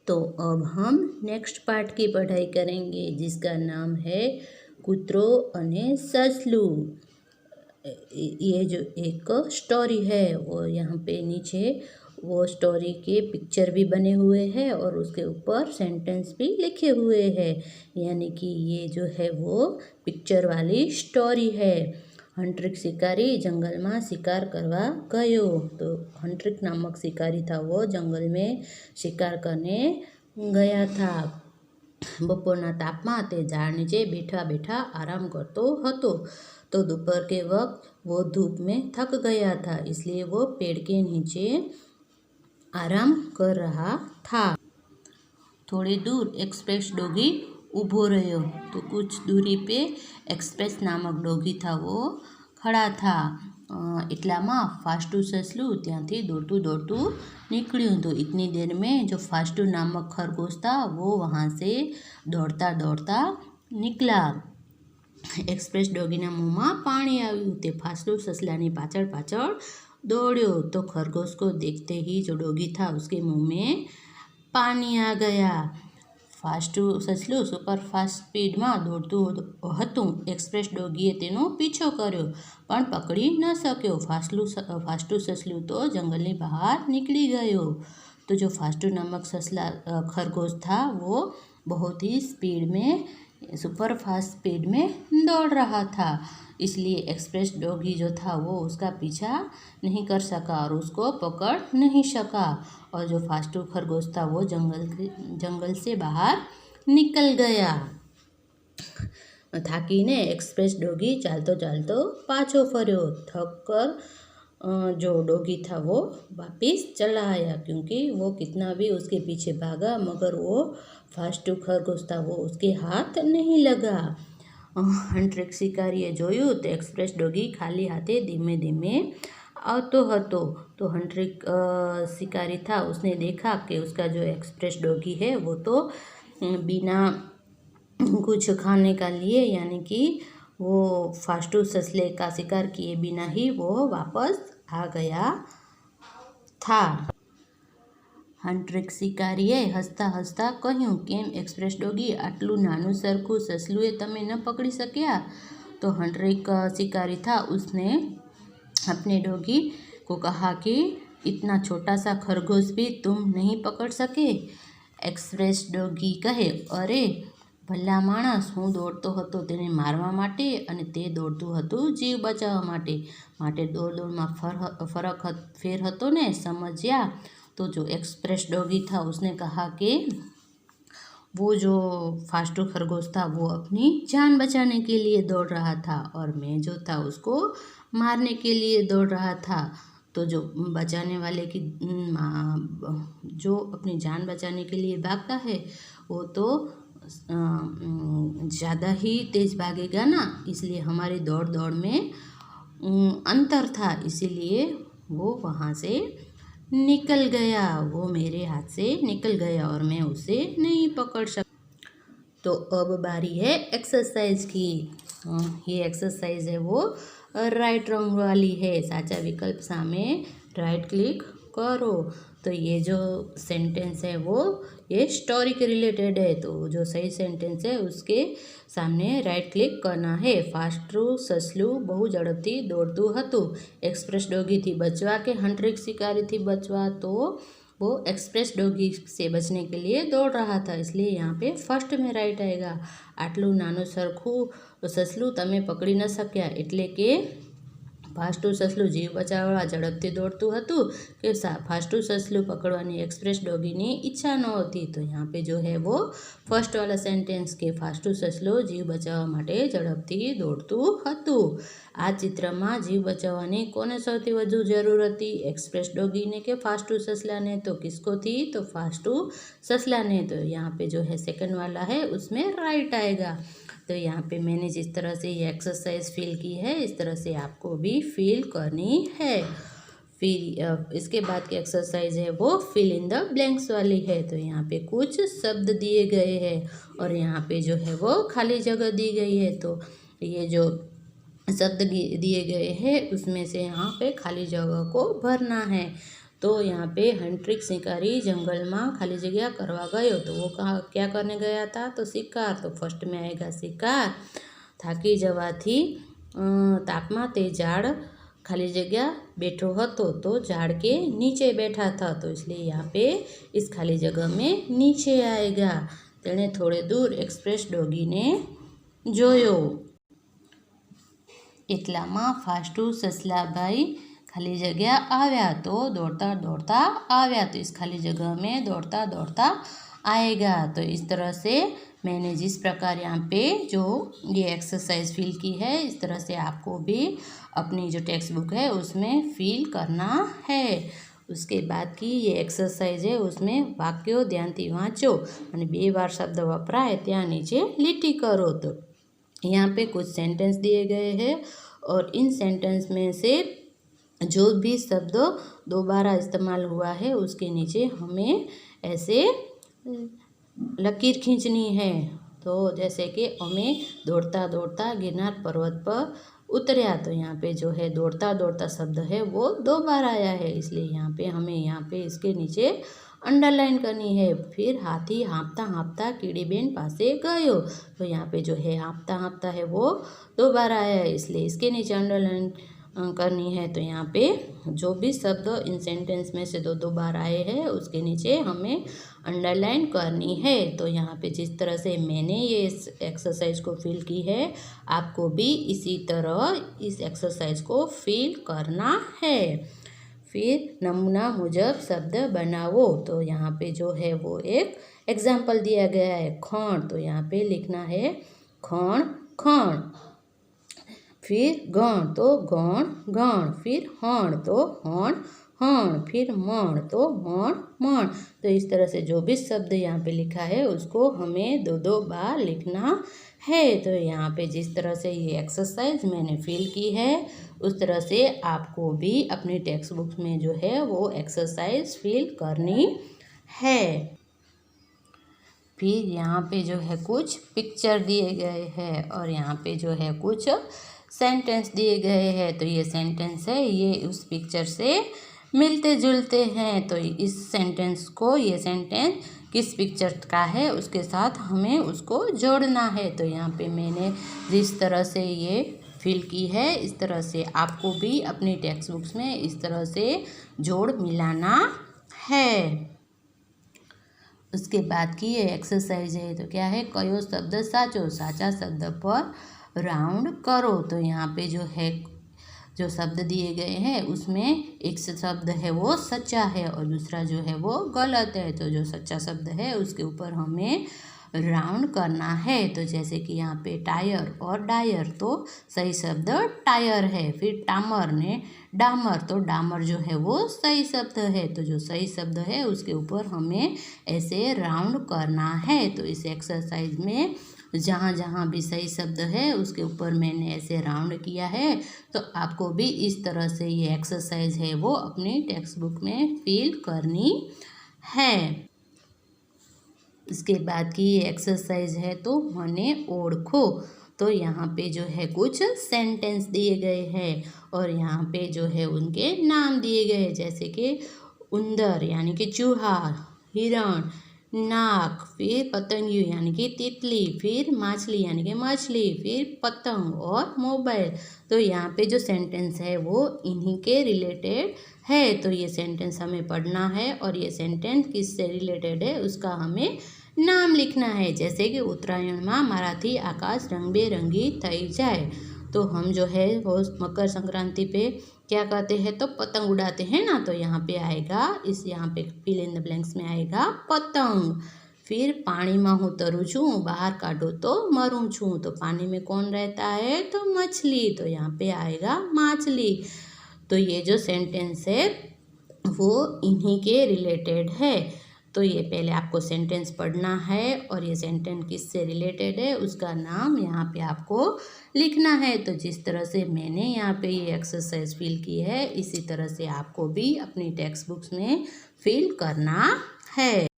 तो अब हम नेक्स्ट पार्ट की पढ़ाई करेंगे जिसका नाम है कूतरो अने ससलू। ये जो एक स्टोरी है वो यहाँ पे नीचे वो स्टोरी के पिक्चर भी बने हुए हैं और उसके ऊपर सेंटेंस भी लिखे हुए हैं, यानी कि ये जो है वो पिक्चर वाली स्टोरी है। हंट्रिक शिकारी जंगल में शिकार करवा गयो। तो हंट्रिक नामक शिकारी था, वो जंगल में शिकार करने गया था। बपोरना तापमां ते झाड़ नीचे बैठा बैठा आराम करतो हतो। तो दोपहर के वक्त वो धूप में थक गया था, इसलिए वो पेड़ के नीचे आराम कर रहा था। थोड़ी दूर एक्सप्रेस डॉगी ऊभो रह्यो। तो कुछ दूरी पे एक्सप्रेस नामक डॉगी था, वो खड़ा था। એટલામાં फास्टू ससलू ત્યાંથી દોડતું દોડતું निकळ्યું। तो इतनी देर में जो फास्टू नामक खरगोश था वो वहाँ से दौड़ता दौड़ता निकला। एक्सप्रेस डॉगीना मुँहમાં पाणी આવ્યું। તે फास्टू ससलानी पाछળ पाछળ दौड़्यो। तो खरगोश को देखते ही जो डॉगी था उसके मुँह में पानी आ गया। फास्टू ससलू सुपरफास्ट स्पीड में दौड़तुं हतुं। एक्सप्रेस डॉगीए तेनो पीछो कर्यो पण पकड़ी न सक्यो। फास्टू ससलू तो जंगलनी बहार निकली गयो। तो जो फास्टू नामक खरगोश था वो बहुत ही स्पीड में सुपर फास्ट स्पीड में दौड़ रहा था, इसलिए एक्सप्रेस डॉगी जो था वो उसका पीछा नहीं कर सका और उसको पकड़ नहीं सका। और जो फास्टू खरगोश था वो जंगल से बाहर निकल गया। थाकीने एक्सप्रेस डॉगी चालतो चालतो पाछो फर्यो। थक कर जो डॉगी था वो वापिस चला आया, क्योंकि वो कितना भी उसके पीछे भागा मगर वो फास्टू खरगोश था वो उसके हाथ नहीं लगा। हंट्रिक शिकारीए जोयुं तो एक्सप्रेस डॉगी खाली हाथे धीमे धीमे आवतो हतो। तो हंट्रिक शिकारी था, उसने देखा कि उसका जो एक्सप्रेस डॉगी है वो तो बिना कुछ खाने का लिए, यानी कि वो फास्टू ससले का शिकार किए बिना ही वो वापस आ गया था। हंट्रिक शिकारीए हसता हसता कह्युं, केम एक्सप्रेस डॉगी आटलू नानु सरखू ससलुए तमे न पकड़ी सक्या। तो हंट्रिक शिकारी था, उसने अपने डॉगी को कहा कि इतना छोटा सा खरगोश भी तुम नहीं पकड़ सके। एक्सप्रेस डॉगी कहे, अरे भला माणस, हूँ दौड़तो हतो तेने मारवा माटे अने ते दौड़तुं हतुं जीव बचाववा माटे दौड़ फरक फेर हतो ने, समझ्या। तो जो एक्सप्रेस डॉगी था उसने कहा कि वो जो फास्टू खरगोश था वो अपनी जान बचाने के लिए दौड़ रहा था और मैं जो था उसको मारने के लिए दौड़ रहा था। तो जो बचाने वाले की जो अपनी जान बचाने के लिए भागता है वो तो ज़्यादा ही तेज़ भागेगा ना, इसलिए हमारी दौड़ में अंतर था, इसीलिए वो वहाँ से निकल गया। वो मेरे हाथ से निकल गया और मैं उसे नहीं पकड़ सका। तो अब बारी है एक्सरसाइज की। ये एक्सरसाइज है वो राइट रंग वाली है। साचा विकल्प सामे राइट क्लिक करो। तो ये जो सेंटेंस है वो ये स्टोरी के रिलेटेड है, तो जो सही सेंटेंस है उसके सामने राइट क्लिक करना है। फास्टू ससलू बहु झड़पथी दौड़तुं हतुं। एक्सप्रेस डॉगी थी बचवा के हंट्रिक शिकारी थी बचवा, तो वो एक्सप्रेस डॉगी से बचने के लिए दौड़ रहा था, इसलिए यहाँ पे फर्स्ट में राइट आएगा। आटलू नानु सरखू ससलू तमे पकड़ी न सक्या, एटले के फास्टू ससलू जीव बचाववा झड़पथी दौड़तुं हतुं कि फास्टू ससलू पकड़वानी एक्सप्रेस डॉगीनी इच्छा नहोती। तो यहाँ पे जो है वो फर्स्ट वाला सेंटेंस के फास्टू ससलो जीव बचाववा माटे झड़पथी दौड़तुं हतुं। आ चित्र में जीव बचाववानी कोने सौथी वधु जरूर हती, एक्सप्रेस डॉगी ने के फास्टू ससला ने। तो किसको थी, तो फास्टू ससला ने। तो यहाँ पे जो है सेकंड वाला है उसमें राइट आएगा। तो यहाँ पे मैंने जिस तरह से ये एक्सरसाइज फील की है इस तरह से आपको भी फील करनी है। फिर इसके बाद की एक्सरसाइज है वो फिल इन द ब्लैंक्स वाली है। तो यहाँ पे कुछ शब्द दिए गए हैं और यहाँ पे जो है वो खाली जगह दी गई है। तो ये जो शब्द दिए गए हैं उसमें से यहाँ पे खाली जगह को भरना है। तो यहाँ पे हंट्रिक शिकारी जंगल में खाली जगह करवा गयो। तो वो कहाँ क्या करने गया था? तो शिकार। तो फर्स्ट में आएगा शिकार। थाकी जवाथी तापमा ते झाड़ खाली जगह बैठो हतो, तो झाड़ के नीचे बैठा था, तो इसलिए यहाँ पे इस खाली जगह में नीचे आएगा। तेने थोड़े दूर एक्सप्रेस डॉगी ने जोयो। એટલામાં ફાસ્ટુ સસલાભાઈ खाली जगह आव्या, तो दौड़ता दौड़ता आव्या। तो इस खाली जगह में दौड़ता दौड़ता आएगा। तो इस तरह से मैंने जिस प्रकार यहाँ पे जो ये एक्सरसाइज फील की है, इस तरह से आपको भी अपनी जो टेक्स्ट बुक है उसमें फील करना है। उसके बाद की ये एक्सरसाइज है, उसमें वाक्यों ध्यानथी वाँचो और 2 बार शब्द वपराय त्या नीचे લીટી करो। तो यहाँ पे कुछ सेंटेंस दिए गए हैं और इन सेंटेंस में से जो भी शब्द दोबारा इस्तेमाल हुआ है उसके नीचे हमें ऐसे लकीर खींचनी है। तो जैसे कि हमें दौड़ता दौड़ता गिरनार पर्वत पर उतरया, तो यहाँ पे जो है दौड़ता दौड़ता शब्द है वो 2 बार आया है, इसलिए यहाँ पे इसके नीचे अंडरलाइन करनी है। फिर हाथी हाँपता हाँपता कीड़ीबेन पासे गयो, तो यहाँ पे जो है हाँपता हाँपता है वो 2 बार आया है, इसलिए इसके नीचे अंडरलाइन करनी है। तो यहाँ पे जो भी शब्द इन सेंटेंस में से 2 बार आए हैं उसके नीचे हमें अंडरलाइन करनी है। तो यहाँ पे जिस तरह से मैंने ये इस एक्सरसाइज को फील की है, आपको भी इसी तरह इस एक्सरसाइज को फील करना है। फिर नमूना मुजब शब्द बनाओ। तो यहाँ पे जो है वो एक एग्जाम्पल दिया गया है, खण। तो यहाँ पे लिखना है खण खण। फिर गण, तो गण गण। फिर हण, तो हण हण। फिर मण, तो मण मण। तो इस तरह से जो भी शब्द यहाँ पे लिखा है उसको हमें 2 बार लिखना है। तो यहाँ पे जिस तरह से ये एक्सरसाइज मैंने फील की है उस तरह से आपको भी अपनी टेक्स्ट बुक में जो है वो एक्सरसाइज फील करनी है। फिर यहाँ पे जो है कुछ पिक्चर दिए गए हैं और यहाँ पे जो है कुछ सेंटेंस दिए गए हैं। तो ये सेंटेंस है, ये उस पिक्चर से मिलते जुलते हैं। तो इस सेंटेंस को, ये सेंटेंस किस पिक्चर का है उसके साथ हमें उसको जोड़ना है। तो यहाँ पे मैंने जिस तरह से ये फील की है इस तरह से आपको भी अपनी टेक्स्ट बुक्स में इस तरह से जोड़ मिलाना है। उसके बाद की ये एक्सरसाइज है, तो क्या है, कयो शब्द साचो, साचा शब्द पर राउंड करो। तो यहाँ पे जो है जो शब्द दिए गए हैं उसमें एक शब्द है वो सच्चा है और दूसरा जो है वो गलत है। तो जो सच्चा शब्द है उसके ऊपर हमें राउंड करना है। तो जैसे कि यहाँ पे टायर और डायर, तो सही शब्द टायर है। फिर टामर ने डामर, तो डामर जो है वो सही शब्द है। तो जो सही शब्द है उसके ऊपर हमें ऐसे राउंड करना है। तो इस एक्सरसाइज में जहाँ जहाँ भी सही शब्द है उसके ऊपर मैंने ऐसे राउंड किया है। तो आपको भी इस तरह से ये एक्सरसाइज है वो अपनी टेक्स्ट बुक में फील करनी है। इसके बाद की ये एक्सरसाइज है, तो मने ओळखो। तो यहाँ पे जो है कुछ सेंटेंस दिए गए हैं और यहाँ पे जो है उनके नाम दिए गए हैं, जैसे कि उंदर यानी कि चूहा, हिरण, नाक, फिर पतंगियों यानी कि तितली, फिर माछली यानी कि मछली, फिर पतंग और मोबाइल। तो यहाँ पे जो सेंटेंस है वो इन्हीं के रिलेटेड है। तो ये सेंटेंस हमें पढ़ना है और ये सेंटेंस किससे रिलेटेड है उसका हमें नाम लिखना है। जैसे कि उत्तरायण में माराथी आकाश रंग बेरंगी थई जाए। तो हम जो है वो मकर संक्रांति पे क्या कहते हैं, तो पतंग उड़ाते हैं ना। तो यहाँ पे आएगा, इस यहाँ पे फिल इन द ब्लैंक्स में आएगा पतंग। फिर पानी में हूँ तरू छूँ, बाहर काढो तो मरूँ छूँ। तो पानी में कौन रहता है, तो मछली। तो यहाँ पे आएगा माछली। तो ये जो सेंटेंस है वो इन्हीं के रिलेटेड है। तो ये पहले आपको सेंटेंस पढ़ना है और ये सेंटेंस किससे रिलेटेड है उसका नाम यहाँ पे आपको लिखना है। तो जिस तरह से मैंने यहाँ पे ये एक्सरसाइज फील की है इसी तरह से आपको भी अपनी टेक्स्ट बुक्स में फील करना है।